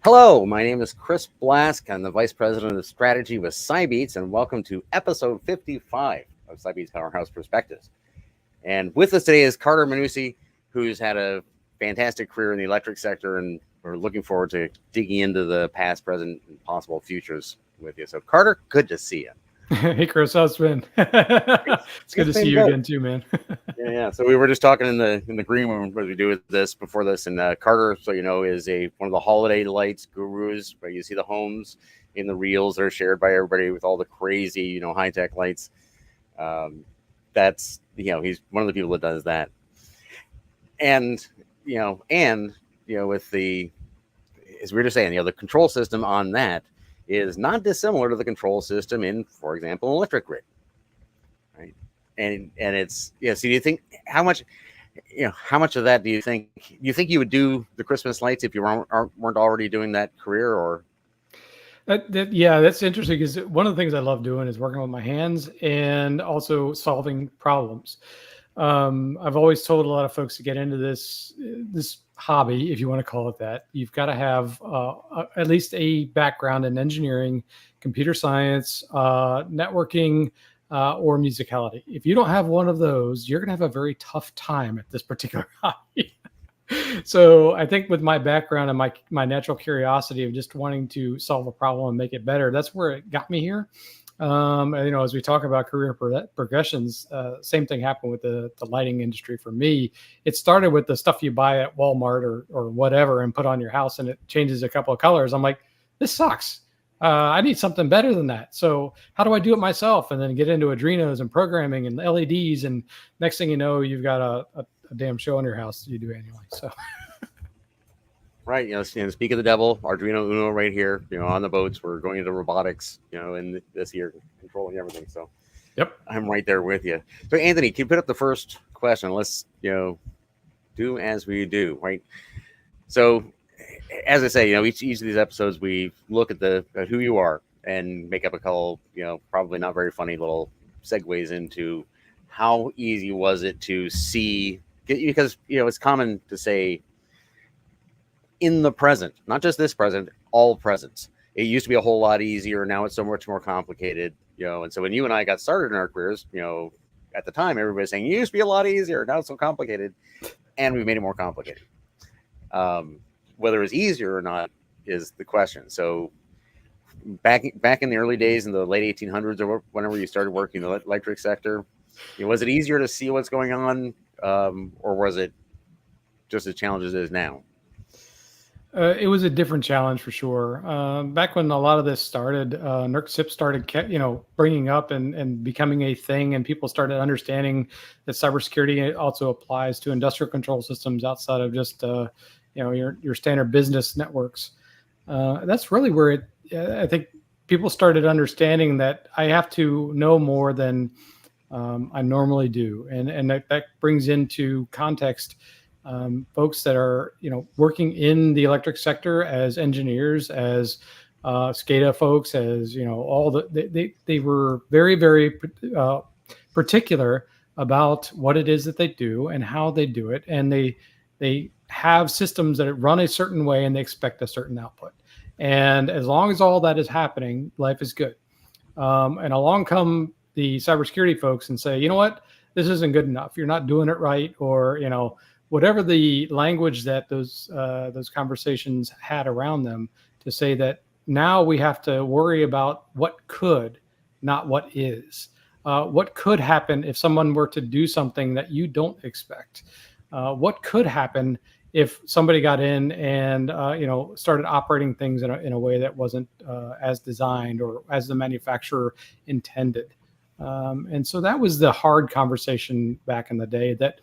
Hello, my name is Chris Blask. I'm the Vice President of Strategy with Cybeats, and welcome to episode 55 of Cybeats Powerhouse Perspectives. And with us today is Carter Manucy, who's had a fantastic career in the electric sector, and we're looking forward to digging into the past, present, and possible futures with you. So, Carter, good to see you. Hey, Chris, how's it been? It's good to see you again too, man. Yeah. So we were just talking in the green room what we do with this before this, and Carter, so you know, is one of the holiday lights gurus. Where you see the homes in the reels that are shared by everybody with all the crazy, high tech lights. That's he's one of the people that does that, and with the, as we were just saying, the control system on that is not dissimilar to the control system in, for example, an electric grid, right? And it's so do you think how much of that do you think you would do the Christmas lights if you weren't already doing that career? Or yeah, that's interesting, because one of the things I love doing is working with my hands and also solving problems. I've always told a lot of folks to get into this hobby, if you want to call it that. You've got to have at least a background in engineering, computer science, networking, or musicality. If you don't have one of those, you're going to have a very tough time at this particular hobby. So I think with my background and my natural curiosity of just wanting to solve a problem and make it better, that's where it got me here. As we talk about career progressions, same thing happened with the lighting industry for me. It started with the stuff you buy at Walmart or whatever and put on your house, and it changes a couple of colors. I'm like, this sucks. I need something better than that. So how do I do it myself? And then get into Adrenos and programming and LEDs. And next thing you know, you've got a damn show in your house you do annually. So. Right. Speak of the devil, Arduino Uno right here, on the boats. We're going into robotics, in this year, controlling everything. So, yep, I'm right there with you. So, Anthony, can you put up the first question? Let's, do as we do, right? So, as I say, each of these episodes, we look at at who you are and make up a couple, probably not very funny little segues into how easy was it to see, because, it's common to say, in the present, not just this present, all presents. It used to be a whole lot easier. Now it's so much more complicated, And so when you and I got started in our careers, at the time, everybody's saying, it used to be a lot easier. Now it's so complicated. And we made it more complicated. Whether it's easier or not is the question. So back in the early days, in the late 1800s, or whenever you started working in the electric sector, was it easier to see what's going on? Or was it just as challenging as it is now? It was a different challenge for sure. Back when a lot of this started, NERC started, bringing up and becoming a thing, and people started understanding that cybersecurity also applies to industrial control systems outside of just, your standard business networks. That's really where I think people started understanding that I have to know more than I normally do, and that brings into context. Folks that are, working in the electric sector as engineers, as SCADA folks, as, they were very, very particular about what it is that they do and how they do it. And they have systems that run a certain way and they expect a certain output. And as long as all that is happening, life is good. And along come the cybersecurity folks and say, you know what, this isn't good enough. You're not doing it right. Or, whatever the language that those conversations had around them, to say that now we have to worry about what could, not what is. What could happen if someone were to do something that you don't expect? What could happen if somebody got in and started operating things in a way that wasn't as designed or as the manufacturer intended? And so that was the hard conversation back in the day. That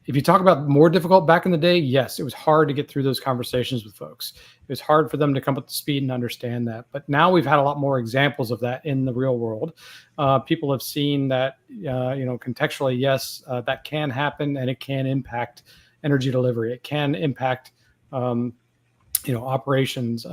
if you talk about more difficult back in the day, yes, it was hard to get through those conversations with folks. It was hard for them to come up to speed and understand that. But now we've had a lot more examples of that in the real world. People have seen that, contextually, yes, that can happen, and it can impact energy delivery. It can impact, operations.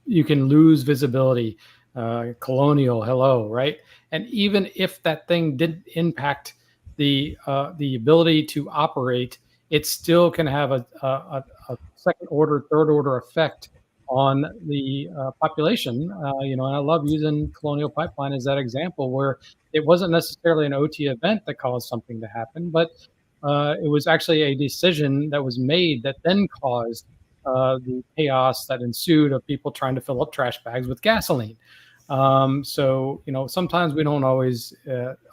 You can lose visibility. Colonial, hello, right? And even if that thing didn't impact the ability to operate, it still can have a second order, third order effect on the population. And I love using Colonial Pipeline as that example, where it wasn't necessarily an OT event that caused something to happen, but it was actually a decision that was made that then caused the chaos that ensued of people trying to fill up trash bags with gasoline. So, sometimes we don't always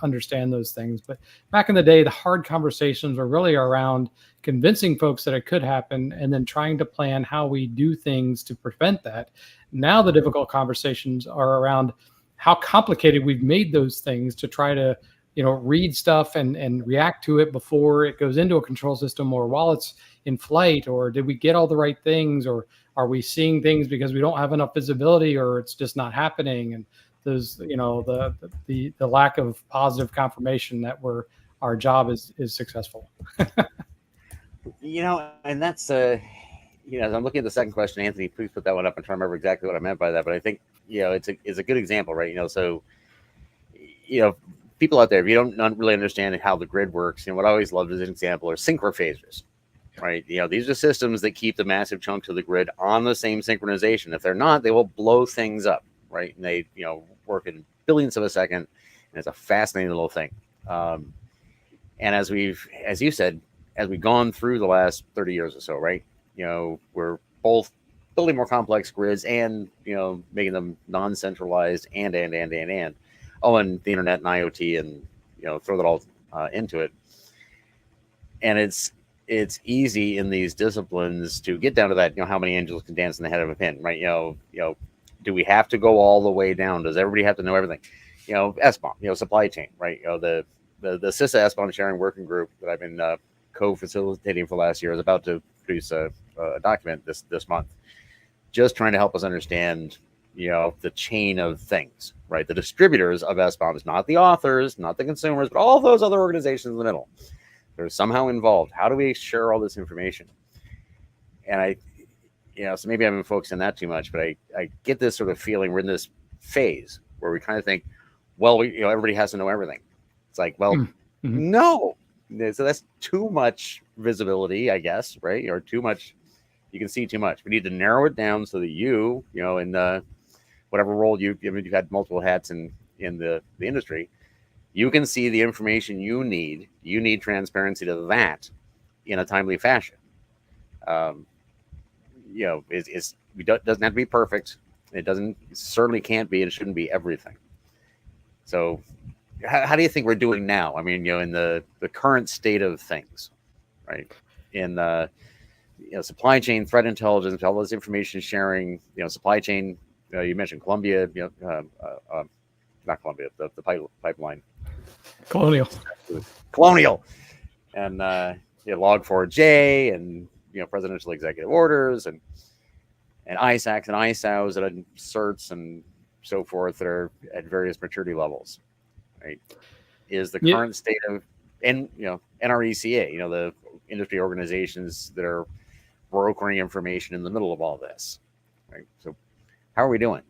understand those things. But back in the day, the hard conversations were really around convincing folks that it could happen and then trying to plan how we do things to prevent that. Now, the difficult conversations are around how complicated we've made those things to try to, read stuff and react to it before it goes into a control system, or while it's in flight, or did we get all the right things, or are we seeing things because we don't have enough visibility, or it's just not happening? And there's, the lack of positive confirmation that our job is successful. And that's as I'm looking at the second question, Anthony, please put that one up. I'm trying to remember exactly what I meant by that, but I think it's a good example, right? So people out there, if you don't really understand how the grid works, what I always loved as an example are synchrophasers. Right. These are systems that keep the massive chunks of the grid on the same synchronization. If they're not, they will blow things up. Right. And they, work in billionths of a second. And it's a fascinating little thing. And as you said, as we've gone through the last 30 years or so, right, we're both building more complex grids and, making them non-centralized and. Oh, and the internet and IoT and, throw that all into it. And it's easy in these disciplines to get down to that, how many angels can dance in the head of a pin, right? Do we have to go all the way down? Does everybody have to know everything? SBOM, supply chain, right? The CISA SBOM sharing working group that I've been co-facilitating for last year is about to produce a document this month, just trying to help us understand, the chain of things, right? The distributors of SBOMs, not the authors, not the consumers, but all those other organizations in the middle. They're somehow involved. How do we share all this information? And so maybe I've been focused on that too much, but I get this sort of feeling we're in this phase where we kind of think, well, everybody has to know everything. It's like, well, no. So that's too much visibility, I guess, right? Or too much, you can see too much. We need to narrow it down so that in whatever role you've had multiple hats in the industry, you can see the information you need. You need transparency to that in a timely fashion. It doesn't have to be perfect. It certainly can't be, and it shouldn't be everything. So how do you think we're doing now? I mean, in the current state of things, right? In supply chain, threat intelligence, all this information sharing, supply chain, you mentioned Columbia, not Columbia, the pipeline. Colonial, and Log4j, and presidential executive orders, and ISACs and ISOWs that are certs and so forth that are at various maturity levels. Right? Is the current state of NRECA, the industry organizations that are brokering information in the middle of all this. Right? So, how are we doing?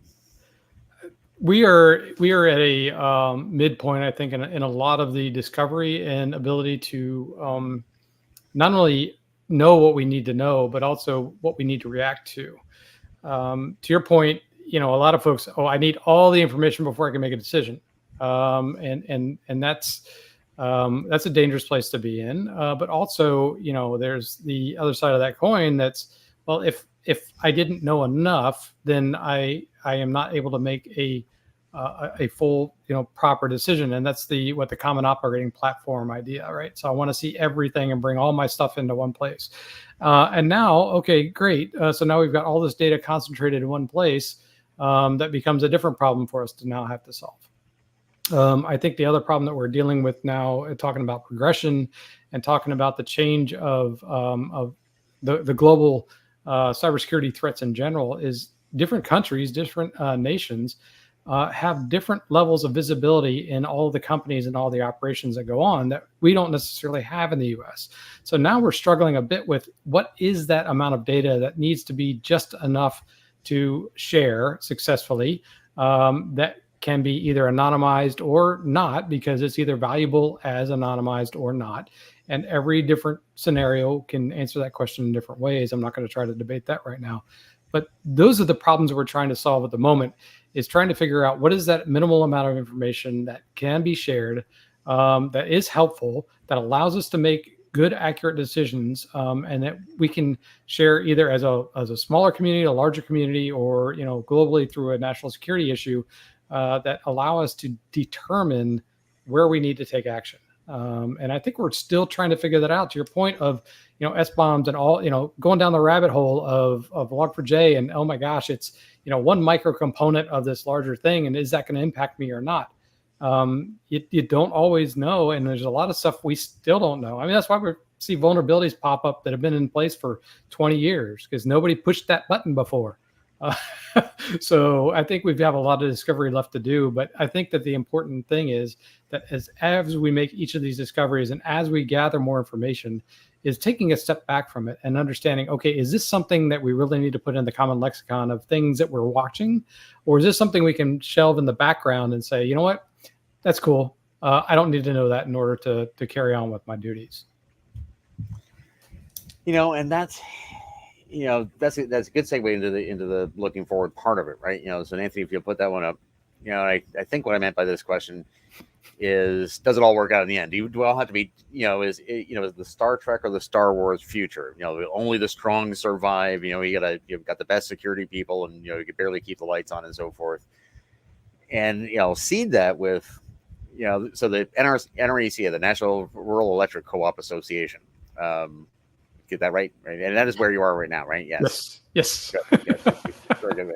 We are at a midpoint, I think, in a lot of the discovery and ability to not only know what we need to know, but also what we need to react to. To your point, a lot of folks, I need all the information before I can make a decision, and that's a dangerous place to be in. But also, there's the other side of that coin. That's, well, if I didn't know enough, then I am not able to make a full, proper decision. And that's what the common operating platform idea, right? So I want to see everything and bring all my stuff into one place. And now, okay, great. So now we've got all this data concentrated in one place. That becomes a different problem for us to now have to solve. I think the other problem that we're dealing with now, talking about progression and talking about the change of the global cybersecurity threats in general, is different countries, different nations have different levels of visibility in all the companies and all the operations that go on that we don't necessarily have in the US. So now we're struggling a bit with what is that amount of data that needs to be just enough to share successfully, that can be either anonymized or not, because it's either valuable as anonymized or not. And every different scenario can answer that question in different ways. I'm not going to try to debate that right now. But those are the problems that we're trying to solve at the moment, is trying to figure out what is that minimal amount of information that can be shared, that is helpful, that allows us to make good, accurate decisions, and that we can share either as a smaller community, a larger community, or globally through a national security issue, that allow us to determine where we need to take action. And I think we're still trying to figure that out. To your point of SBOMs and all, going down the rabbit hole of Log4j, and oh my gosh, it's one micro component of this larger thing, and is that going to impact me or not? You don't always know, and there's a lot of stuff we still don't know. I mean, that's why we see vulnerabilities pop up that have been in place for 20 years, because nobody pushed that button before. So I think we have a lot of discovery left to do, but I think that the important thing is that as we make each of these discoveries and as we gather more information, is taking a step back from it and understanding, okay, is this something that we really need to put in the common lexicon of things that we're watching? Or is this something we can shelve in the background and say, you know what, that's cool. I don't need to know that in order to carry on with my duties. And that's a good segue into the looking forward part of it, right? So Anthony, if you'll put that one up, I think what I meant by this question is, does it all work out in the end? Do we all have to be, is the Star Trek or the Star Wars future? Only the strong survive. You've got the best security people, and you can barely keep the lights on and so forth. And seed that with, so the NRECA, the National Rural Electric Co-op Association. Get that right? And that is where you are right now, right? Yes. Good. Yes. Very good.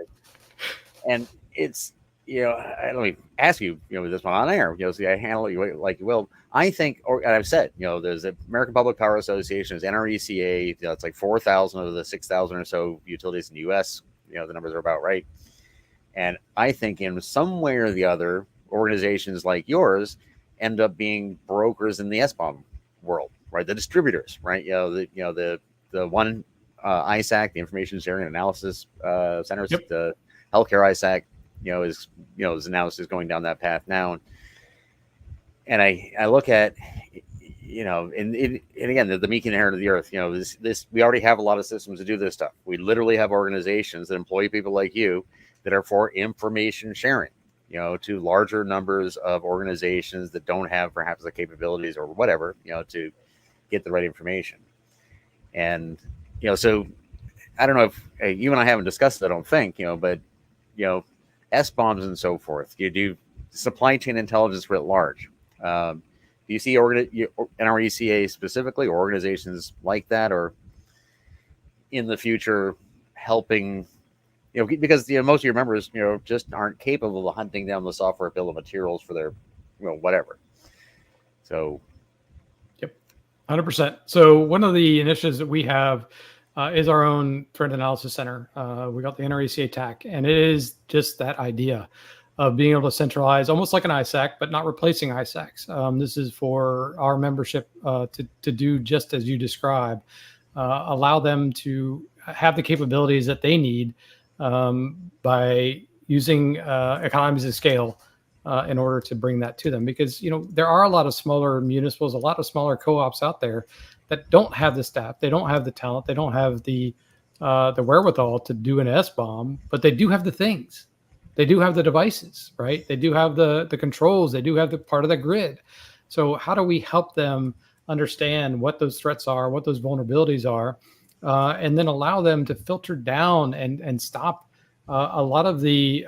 And it's, let me ask you, this one on air, see, I handle it like you will. I think, and I've said, there's the American Public Power Association, there's NRECA, it's like 4,000 of the 6,000 or so utilities in the U.S., the numbers are about right. And I think in some way or the other, organizations like yours end up being brokers in the SBOM world, right? The distributors, right? The one ISAC, the Information Sharing and Analysis Centers, yep. The healthcare ISAC, is announced is going down that path now. And I look at, and again, the meek inherit of the earth, this we already have a lot of systems to do this stuff. We literally have organizations that employ people like you that are for information sharing, to larger numbers of organizations that don't have perhaps the capabilities or whatever, to get the right information. And, so I don't know if you and I haven't discussed it, I don't think, but, SBOMs and so forth, you do supply chain intelligence writ large. Do you see NRECA specifically, or organizations like that, or in the future helping, because most of your members, just aren't capable of hunting down the software bill of materials for their, whatever. So, yep, 100%. So one of the initiatives that we have is our own threat analysis center. We got the NRECA TAC, and it is just that idea of being able to centralize, almost like an ISAC, but not replacing ISACs. This is for our membership to do just as you describe, allow them to have the capabilities that they need by using economies of scale in order to bring that to them. Because, there are a lot of smaller municipals, a lot of smaller co-ops out there that don't have the staff, they don't have the talent, they don't have the wherewithal to do an SBOM, but they do have the things. They do have the devices, right? They do have the controls. They do have the part of the grid. So how do we help them understand what those threats are, what those vulnerabilities are, and then allow them to filter down and stop a lot of the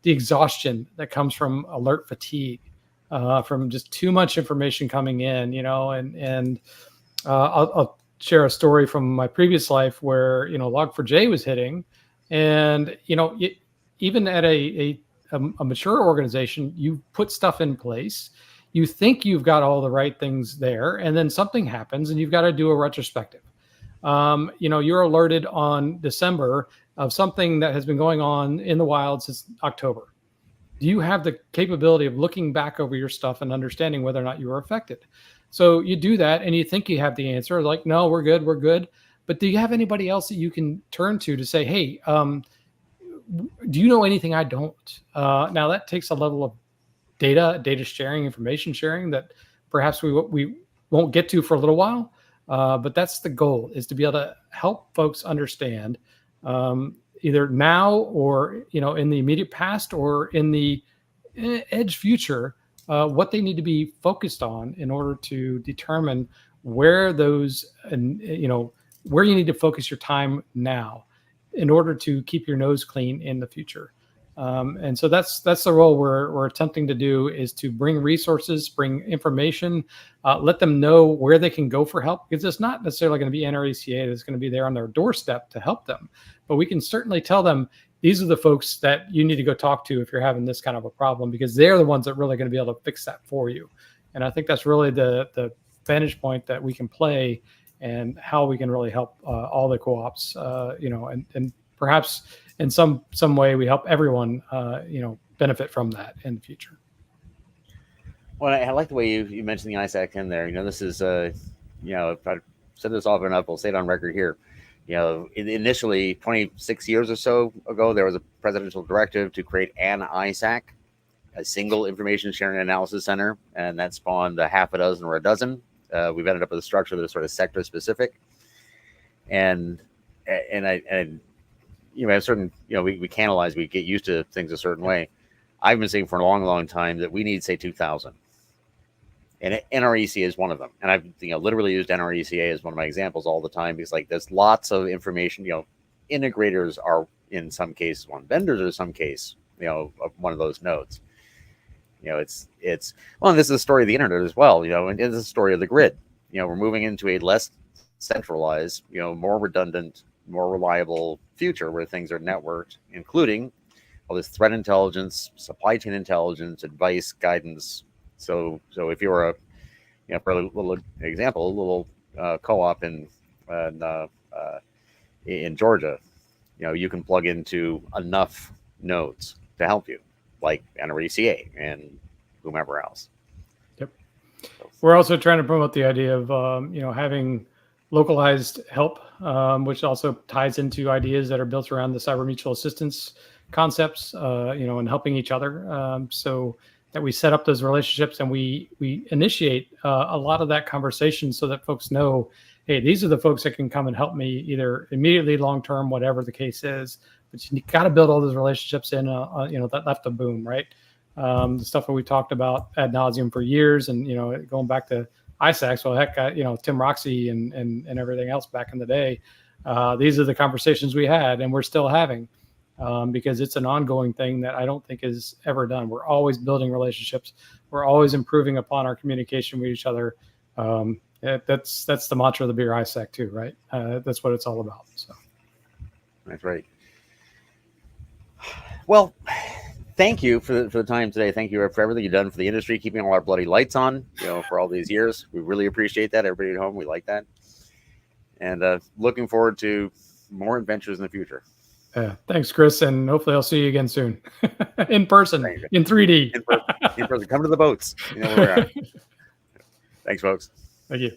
the exhaustion that comes from alert fatigue, from just too much information coming in, and I'll share a story from my previous life where, Log4j was hitting. And, even at a mature organization, you put stuff in place, you think you've got all the right things there, and then something happens and you've got to do a retrospective. You're alerted on December of something that has been going on in the wild since October. Do you have the capability of looking back over your stuff and understanding whether or not you were affected? So you do that and you think you have the answer, like, no, we're good. But do you have anybody else that you can turn to say, hey, do you know anything I don't? Now that takes a level of data sharing, information sharing that perhaps we won't get to for a little while. But that's the goal, is to be able to help folks understand, either now or, in the immediate past or in the edge future, what they need to be focused on in order to determine where those, and where you need to focus your time now in order to keep your nose clean in the future. And so that's the role we're attempting to do, is to bring resources, bring information, let them know where they can go for help, because it's not necessarily going to be NRECA that's going to be there on their doorstep to help them, but we can certainly tell them, these are the folks that you need to go talk to if you're having this kind of a problem, because they're the ones that are really going to be able to fix that for you. And I think that's really the vantage point that we can play, and how we can really help all the co-ops, and perhaps in some way we help everyone, benefit from that in the future. Well, I like the way you mentioned the ISAC in there. This is, if I said this often enough, we'll say it on record here. Initially 26 years or so ago, there was a presidential directive to create an ISAC, a single information sharing analysis center, and that spawned a half a dozen or a dozen. We've ended up with a structure that is sort of sector specific, and have certain, we canalize, we get used to things a certain way. I've been saying for a long, long time that we need, say, 2,000. And NRECA is one of them. And I've literally used NRECA as one of my examples all the time, because there's lots of information. Integrators are in some cases one, vendors are in some case, of one of those nodes. It's well, and this is the story of the internet as well, and it's the story of the grid. We're moving into a less centralized, more redundant, more reliable future where things are networked, including all this threat intelligence, supply chain intelligence, advice, guidance. So if you're for a little example, a little co-op in Georgia, you can plug into enough nodes to help you, like NRECA and whomever else. Yep. We're also trying to promote the idea of having localized help, which also ties into ideas that are built around the cyber mutual assistance concepts, and helping each other, so that we set up those relationships, and we initiate a lot of that conversation, so that folks know, hey, these are the folks that can come and help me, either immediately, long term, whatever the case is. But you got to build all those relationships in, that left a boom, right? The stuff that we talked about ad nauseum for years, and going back to ISACs, well, heck, Tim Roxy and everything else back in the day. These are the conversations we had, and we're still having, because it's an ongoing thing that I don't think is ever done. We're always building relationships. We're always improving upon our communication with each other. That's the mantra of the Beer ISAC too, right? That's what it's all about. So that's right. Well, thank you for the time today. Thank you for everything you've done for the industry, keeping all our bloody lights on, for all these years. We really appreciate that. Everybody at home, we like that. And looking forward to more adventures in the future. Thanks, Chris. And hopefully I'll see you again soon in person, in 3D. In person. Come to the boats. Where we're at. Thanks, folks. Thank you.